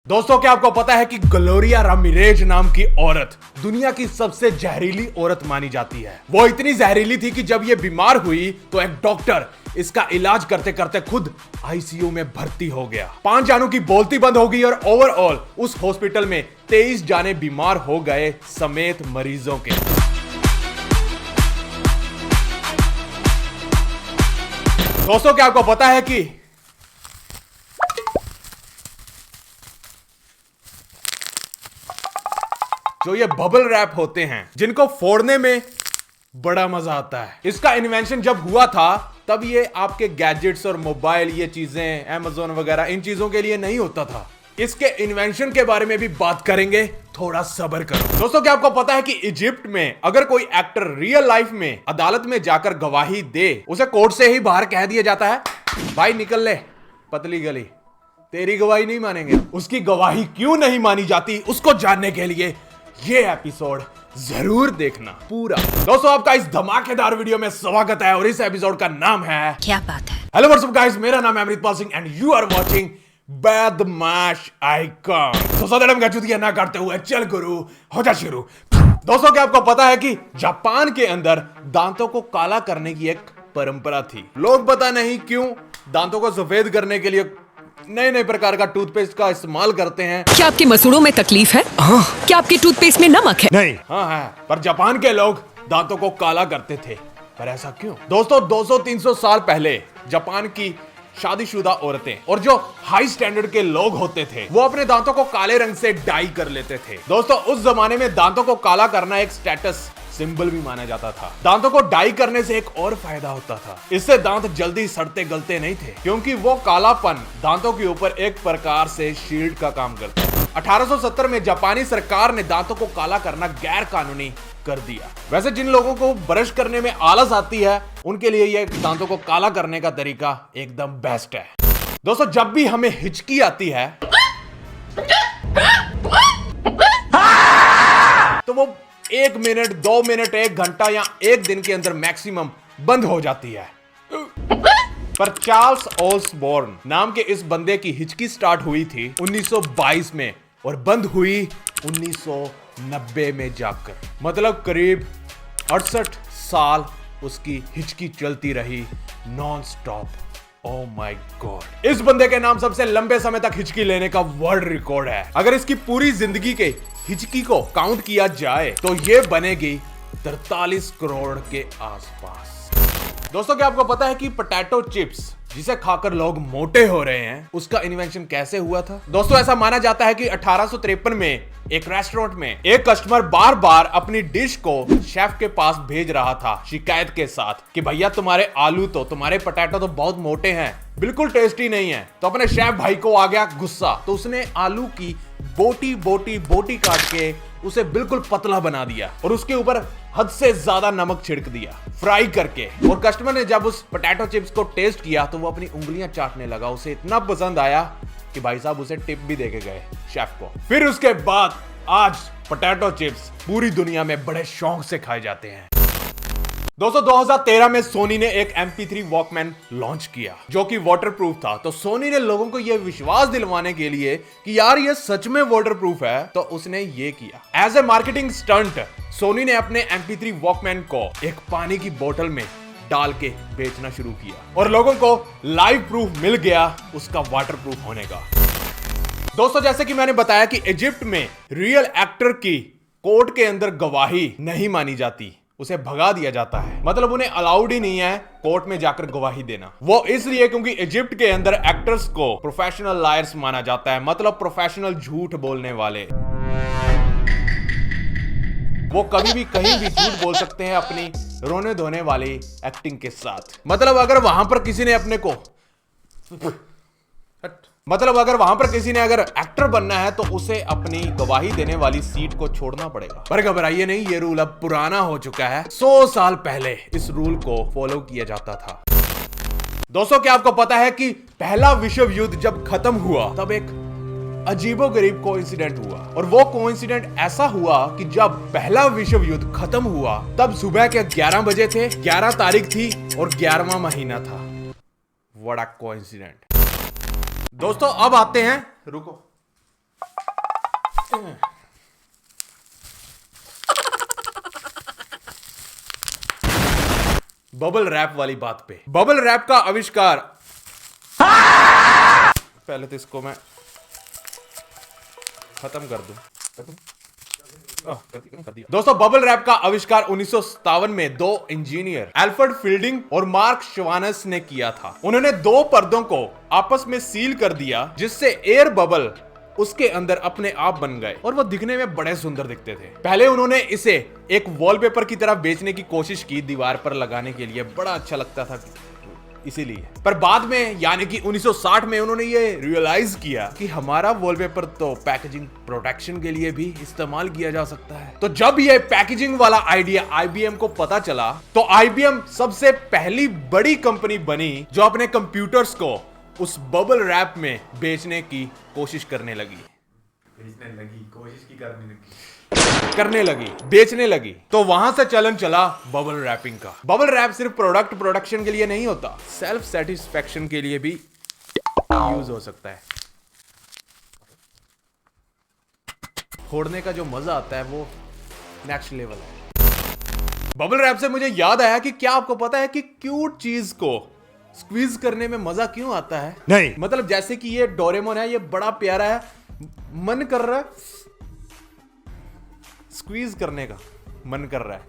दोस्तों, क्या आपको पता है कि ग्लोरिया रामिरेज नाम की औरत दुनिया की सबसे जहरीली औरत मानी जाती है। वो इतनी जहरीली थी कि जब ये बीमार हुई तो एक डॉक्टर इसका इलाज करते करते खुद आईसीयू में भर्ती हो गया। 5 जानों की बोलती बंद हो गई और ओवरऑल उस हॉस्पिटल में 23 जाने बीमार हो गए समेत मरीजों के। दोस्तों, क्या आपको पता है कि जो ये बबल रैप होते हैं जिनको फोड़ने में बड़ा मजा आता है, इसका इन्वेंशन जब हुआ था तब ये आपके गैजेट्स और मोबाइल, ये चीजें अमेज़न वगैरह इन चीजों के लिए नहीं होता था। इसके इन्वेंशन के बारे में भी बात करेंगे, थोड़ा सब्र करो। दोस्तों, क्या आपको पता है कि इजिप्ट में अगर कोई एक्टर रियल लाइफ में अदालत में जाकर गवाही दे, उसे कोर्ट से ही बाहर कह दिया जाता है, भाई निकल ले पतली गली, तेरी गवाही नहीं मानेंगे। उसकी गवाही क्यों नहीं मानी जाती, उसको जानने के लिए ये एपिसोड जरूर देखना पूरा। दोस्तों, आपका इस धमाकेदार वीडियो में स्वागत है और इस एपिसोड का नाम है क्या बात है। हेलो व्हाट्सअप गाइस, मेरा नाम है Amritpal Singh and you are watching Badmash icon. तो सदरम का चुतिया ना करते हुए चल गुरु हो जा शुरू। दोस्तों, क्या आपको पता है कि जापान के अंदर दांतों को काला करने की एक परंपरा थी। लोग पता नहीं क्यों दांतों को सफेद करने के लिए नए नए प्रकार का टूथपेस्ट का इस्तेमाल करते हैं। क्या आपके मसूड़ों में तकलीफ है? हाँ। क्या आपके टूथपेस्ट में नमक है? नहीं। हाँ है, पर जापान के लोग दांतों को काला करते थे। पर ऐसा क्यों? दोस्तों, 200-300 साल पहले जापान की शादीशुदा औरतें और जो हाई स्टैंडर्ड के लोग होते थे वो अपने दांतों को काले रंग से डाई कर लेते थे। दोस्तों, उस जमाने में दांतों को काला करना एक स्टेटस सिंबल भी माना जाता था। दांतों को डाई करने से एक और फायदा होता था, इससे दांत जल्दी सड़ते गलते नहीं थे, क्योंकि वो कालापन दांतों के ऊपर एक प्रकार से शील्ड का काम करता था। 1870 में जापानी सरकार ने दांतों को काला करना गैर कानूनी कर दिया। वैसे जिन लोगों को ब्रश करने में आलस आती है उनके लिए ये दांतों को काला करने का तरीका एकदम बेस्ट है। दोस्तों, जब भी हमें हिचकी आती है तो वो 1 मिनट, 2 मिनट, 1 घंटा या 1 दिन के अंदर मैक्सिमम बंद हो जाती है। पर चार्ल्स ऑसबॉर्न नाम के इस बंदे की हिचकी स्टार्ट हुई थी 1922 में और बंद हुई 1990 में जाकर। मतलब करीब 68 साल उसकी हिचकी चलती रही non stop. Oh my God, इस बंदे के नाम सबसे लंबे समय तक हिचकी लेने का वर्ल्ड रिकॉर्ड है। अगर इसकी पूरी जिंदगी के हिचकी को काउंट किया जाए तो ये बनेगी 43 करोड़ के आसपास। दोस्तों, क्या आपको पता है कि पोटैटो चिप्स जिसे खाकर लोग मोटे हो रहे हैं, उसका इन्वेंशन कैसे हुआ था? दोस्तों, ऐसा माना जाता है कि 1853 में एक रेस्टोरेंट में एक कस्टमर बार बार अपनी डिश को शेफ के पास भेज रहा था शिकायत के साथ कि भैया तुम्हारे पोटैटो तो बहुत मोटे हैं, बिल्कुल टेस्टी नहीं है। तो अपने शेफ भाई को आ गया गुस्सा, तो उसने आलू की बोटी काट के उसे बिल्कुल पतला बना दिया और उसके ऊपर हद से ज्यादा नमक छिड़क दिया फ्राई करके। और कस्टमर ने जब उस पोटैटो चिप्स को टेस्ट किया तो वो अपनी उंगलियां चाटने लगा। उसे इतना पसंद आया कि भाई साहब उसे टिप भी देके गए शेफ को। फिर उसके बाद आज पोटैटो चिप्स पूरी दुनिया में बड़े शौक से खाए जाते हैं। दोस्तों, 2013 में सोनी ने एक MP3 वॉकमैन लॉन्च किया जो कि वाटरप्रूफ था। तो सोनी ने लोगों को यह विश्वास दिलवाने के लिए कि यार ये सच में वाटरप्रूफ है, तो उसने ये किया। As a marketing stunt Sony ने अपने MP3 वॉकमैन को एक पानी की बोतल में डाल के बेचना शुरू किया और लोगों को लाइव प्रूफ मिल गया उसका वाटरप्रूफ होने का। दोस्तों, जैसे कि मैंने बताया कि इजिप्ट में रियल एक्टर की कोर्ट के अंदर गवाही नहीं मानी जाती, उसे भगा दिया जाता है। मतलब उन्हें अलाउड ही नहीं है कोर्ट में जाकर गवाही देना। वो इसलिए क्योंकि इजिप्ट के अंदर एक्टर्स को प्रोफेशनल लायर्स माना जाता है, मतलब प्रोफेशनल झूठ बोलने वाले। वो कभी भी कहीं भी झूठ बोल सकते हैं अपनी रोने धोने वाली एक्टिंग के साथ। मतलब अगर वहां पर किसी ने अगर एक्टर बनना है तो उसे अपनी गवाही देने वाली सीट को छोड़ना पड़ेगा। पर घबराइए नहीं, ये रूल अब पुराना हो चुका है। 100 साल पहले इस रूल को फॉलो किया जाता था। दोस्तों, क्या आपको पता है कि पहला विश्व युद्ध जब खत्म हुआ तब एक अजीबोगरीब कोइंसिडेंट हुआ। और वो कोइंसिडेंट ऐसा हुआ कि जब पहला विश्व युद्ध खत्म हुआ तब सुबह के 11 बजे थे, 11 तारीख थी और 11वां महीना था। What a coincident. दोस्तों, अब आते हैं, रुको, बबल रैप वाली बात पे, बबल रैप का आविष्कार, पहले तो इसको मैं खत्म कर दूं। कर दिया। दोस्तों, बबल रैप का आविष्कार 1957 में दो इंजीनियर एल्फ्रेड फील्डिंग और मार्क श्वानस ने किया था। उन्होंने दो पर्दों को आपस में सील कर दिया, जिससे एयर बबल उसके अंदर अपने आप बन गए और वो दिखने में बड़े सुंदर दिखते थे। पहले उन्होंने इसे एक वॉलपेपर की तरह बेचने की कोशिश की, दीवार पर लगाने के लिए बड़ा अच्छा लगता था इसीलिए। पर बाद में यानी कि 1960 में उन्होंने ये रियलाइज किया कि हमारा वॉलपेपर तो पैकेजिंग प्रोटेक्शन के लिए भी इस्तेमाल किया जा सकता है। तो जब ये पैकेजिंग वाला आइडिया आईबीएम को पता चला, तो आईबीएम सबसे पहली बड़ी कंपनी बनी जो अपने कंप्यूटर्स को उस बबल रैप में बेचने की कोशिश करने लगी। बेचने लगी। तो वहां से चलन चला बबल रैपिंग का। बबल रैप सिर्फ प्रोडक्ट प्रोडक्शन के लिए नहीं होता, सेल्फ सेटिस्फैक्शन के लिए भी यूज हो सकता है। फोड़ने का जो मजा आता है वो नेक्स्ट लेवल है। बबल रैप से मुझे याद आया कि क्या आपको पता है कि क्यूट चीज को स्क्वीज करने में मजा क्यों आता है? नहीं। मतलब जैसे कि ये डोरेमोन है, ये बड़ा प्यारा है, मन कर रहा है स्क्वीज करने का, मन कर रहा है,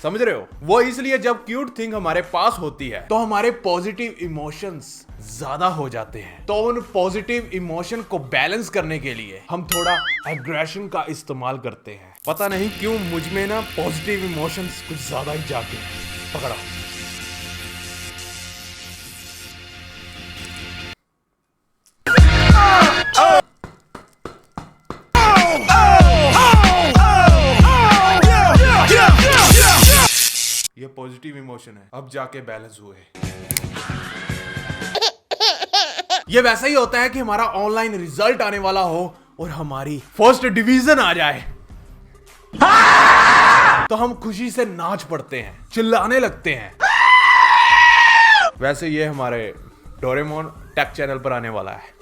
समझ रहे हो? वो इसलिए जब क्यूट थिंग हमारे पास होती है तो हमारे पॉजिटिव इमोशंस ज्यादा हो जाते हैं। तो उन पॉजिटिव इमोशन को बैलेंस करने के लिए हम थोड़ा एग्रेशन का इस्तेमाल करते हैं। पता नहीं क्यों मुझ में ना पॉजिटिव इमोशंस कुछ ज्यादा ही जाते हैं। पकड़ा। ये पॉजिटिव इमोशन है, अब जाके बैलेंस हुए। ये वैसा ही होता है कि हमारा ऑनलाइन रिजल्ट आने वाला हो और हमारी फर्स्ट डिवीजन आ जाए तो हम खुशी से नाच पड़ते हैं, चिल्लाने लगते हैं। वैसे ये हमारे डोरेमोन टेक चैनल पर आने वाला है,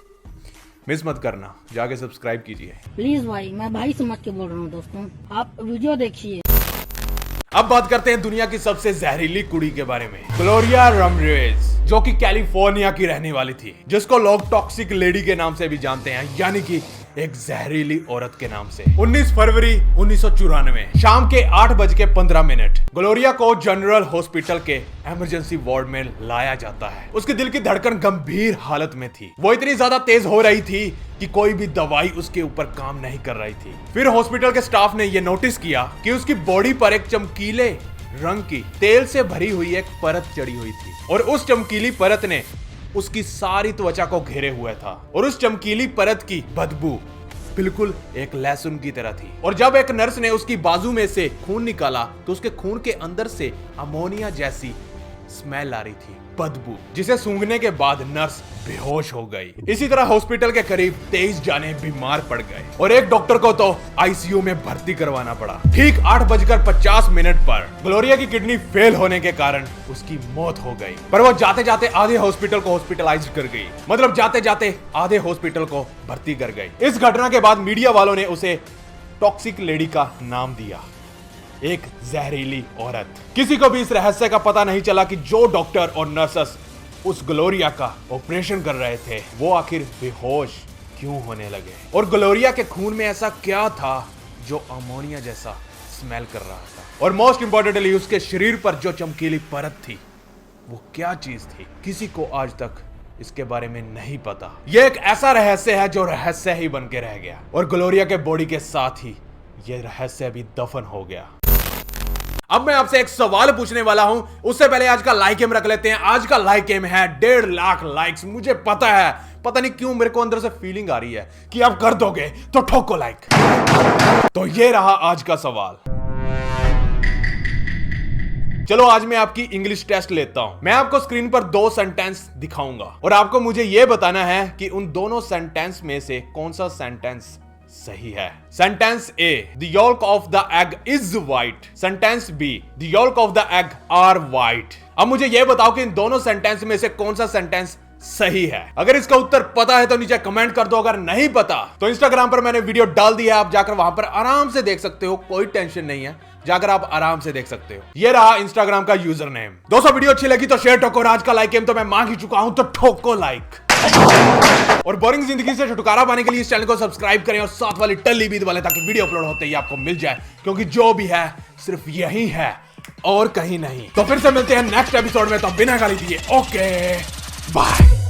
मिस मत करना, जाके सब्सक्राइब कीजिए। प्लीज भाई, मैं भाई समझ के बोल रहा हूँ दोस्तों, आप वीडियो देखिए। अब बात करते हैं दुनिया की सबसे जहरीली कुड़ी के बारे में, ग्लोरिया रामरेज, जो कि कैलिफोर्निया की रहने वाली थी, जिसको लोग टॉक्सिक लेडी के नाम से भी जानते हैं, यानी कि एक जहरीली औरत के नाम से। 19 फरवरी 1994 शाम के 8:15 ग्लोरिया को जनरल हॉस्पिटल के इमरजेंसी वार्ड में लाया जाता है। उसके दिल की धड़कन गंभीर हालत में थी। वो इतनी ज्यादा तेज हो रही थी कि कोई भी दवाई उसके ऊपर काम नहीं कर रही थी। फिर हॉस्पिटल के स्टाफ ने यह नोटिस किया कि उसकी बॉडी पर एक चमकीले रंग की तेल से भरी हुई एक परत चढ़ी हुई थी और उस चमकीली परत ने उसकी सारी त्वचा को घेरे हुए था और उस चमकीली परत की बदबू बिल्कुल एक लहसुन की तरह थी। और जब एक नर्स ने उसकी बाजू में से खून निकाला तो उसके खून के अंदर से अमोनिया जैसी स्मेल आ रही थी, बदबू, जिसे सूंघने के बाद नर्स बेहोश हो गई। इसी तरह हॉस्पिटल के करीब 23 जाने बीमार पड़ गए और एक डॉक्टर को तो आईसीयू में भर्ती करवाना पड़ा। ठीक 8:50 पर ग्लोरिया की किडनी फेल होने के कारण उसकी मौत हो गई। पर वो जाते जाते आधे हॉस्पिटल को हॉस्पिटलाइज कर गई, मतलब जाते जाते आधे हॉस्पिटल को भर्ती कर गई। इस घटना के बाद मीडिया वालों ने उसे टॉक्सिक लेडी का नाम दिया, एक जहरीली औरत। किसी को भी इस रहस्य का पता नहीं चला कि जो डॉक्टर और नर्सेस उस ग्लोरिया का ऑपरेशन कर रहे थे वो आखिर बेहोश क्यों होने लगे और ग्लोरिया के खून में ऐसा क्या था जो अमोनिया जैसा स्मेल कर रहा था। और मोस्ट इंपॉर्टेंटली उसके शरीर पर जो चमकीली परत थी वो क्या चीज थी, किसी को आज तक इसके बारे में नहीं पता। यह एक ऐसा रहस्य है जो रहस्य ही बन के रह गया और ग्लोरिया के बॉडी के साथ ही यह रहस्य भी दफन हो गया। अब मैं आपसे एक सवाल पूछने वाला हूं, उससे पहले आज का लाइक एम रख लेते हैं। आज का लाइक एम है 1.5 लाख लाइक्स। मुझे पता है, पता नहीं क्यों मेरे को अंदर से फीलिंग आ रही है कि आप कर दोगे तो ठोको लाइक। तो ये रहा आज का सवाल। चलो आज मैं आपकी इंग्लिश टेस्ट लेता हूं। मैं आपको स्क्रीन पर 2 सेंटेंस दिखाऊंगा और आपको मुझे यह बताना है कि उन दोनों सेंटेंस में से कौन सा सेंटेंस सही है। Sentence A, the yolk of the egg is white. Sentence B, the yolk of the egg are white. अब मुझे यह बताओ कि इन दोनों सेंटेंस में से कौन सा सेंटेंस सही है? अगर इसका उत्तर पता है तो नीचे कमेंट कर दो, अगर नहीं पता तो इंस्टाग्राम पर मैंने वीडियो डाल दिया है, आप जाकर वहां पर आराम से देख सकते हो, कोई टेंशन नहीं है, जाकर आप आराम से देख सकते हो। ये रहा इंस्टाग्राम का यूजर नेम। दोस्तों वीडियो अच्छी लगी तो शेयर ठोको, और आज का लाइक गेम तो मैं मांग ही चुका हूं, तो ठोको लाइक। और बोरिंग जिंदगी से छुटकारा पाने के लिए इस चैनल को सब्सक्राइब करें और साथ वाली टल्ली बीत वाले, ताकि वीडियो अपलोड होते ही आपको मिल जाए, क्योंकि जो भी है सिर्फ यही है और कहीं नहीं। तो फिर से मिलते हैं नेक्स्ट एपिसोड में, तो बिना गाली दिए ओके बाय।